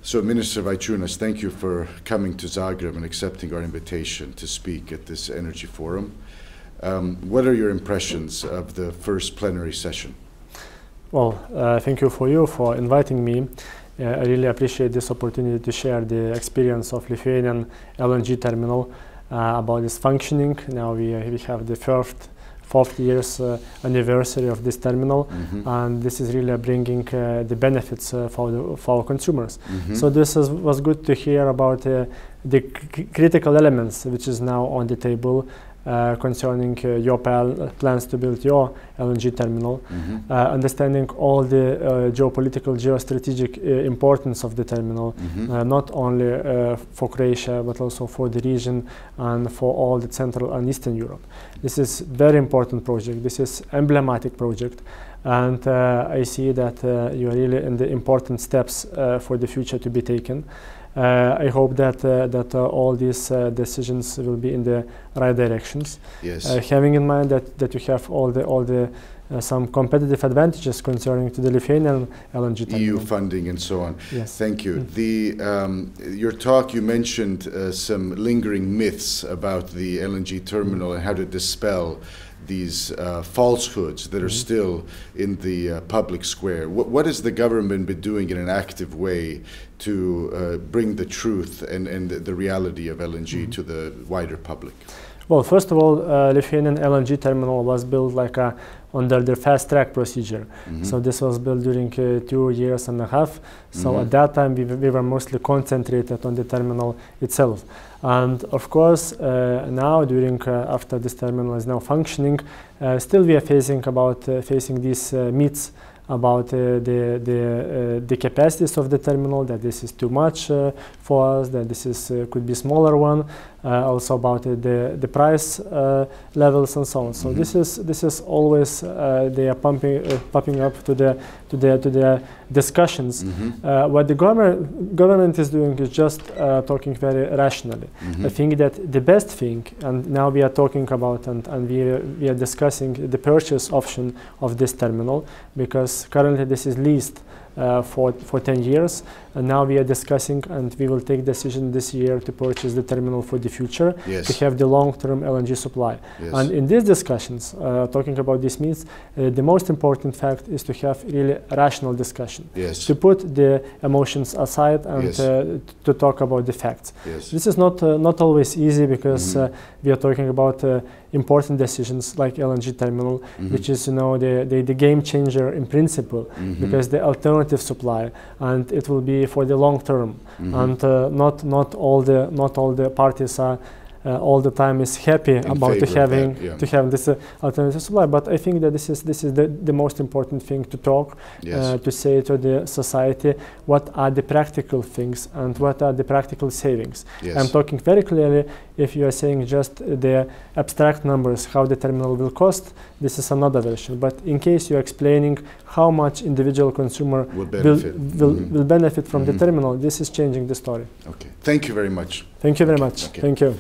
So, Minister Vaičiunas, thank you for coming to Zagreb and accepting our invitation to speak at this Energy Forum. What are your impressions of the first plenary session? Well, thank you for inviting me. I really appreciate this opportunity to share the experience of Lithuanian LNG terminal about its functioning. Now we have the fourth year's anniversary of this terminal, and this is really bringing the benefits for our consumers. So this was good to hear about the critical elements which is now on the table concerning your plans to build your LNG terminal, understanding all the geopolitical, geostrategic importance of the terminal, not only for Croatia, but also for the region and for all the Central and Eastern Europe. This is very important project. This is emblematic project. And I see that you are really in the important steps for the future to be taken. I hope that all these decisions will be in the right directions. Yes. Having in mind that you have all the some competitive advantages concerning to the Lithuanian LNG terminal. EU funding and so on. Yes. Thank you. Your talk, you mentioned some lingering myths about the LNG terminal and how to dispel these falsehoods that are still in the public square. What has the government been doing in an active way to bring the truth and the reality of LNG to the wider public? Well, first of all, Lithuanian LNG terminal was built like under the fast-track procedure. So this was built during 2 years and a half. So at that time, we were mostly concentrated on the terminal itself. And of course, now after this terminal is now functioning, still we are facing these myths about the capacities of the terminal, that this is too much for us, that this could be smaller one, also about the price levels and so on. So this is always they are popping up to the discussions. What the government is doing is just talking very rationally. I think that the best thing, and now we are talking about and we are discussing the purchase option of this terminal, because currently this is leased for 10 years, and now we are discussing and we will take decision this year to purchase the terminal for the future, to have the long-term LNG supply. And in these discussions, talking about this means, the most important fact is to have really rational discussion, to put the emotions aside and to talk about the facts. This is not always easy, because we are talking about important decisions like LNG terminal, which is the game changer in principle, because the alternative supply, and it will be for the long term, and not all the parties are all the time is happy about to have this alternative supply. But I think that this is the most important thing to talk, to say to the society what are the practical things and what are the practical savings. I'm talking very clearly. If you are saying just the abstract numbers, how the terminal will cost, this is another version. But in case you're explaining how much individual consumer will benefit from the terminal, this is changing the story. Okay. Thank you very much. Thank you very much. Thank you.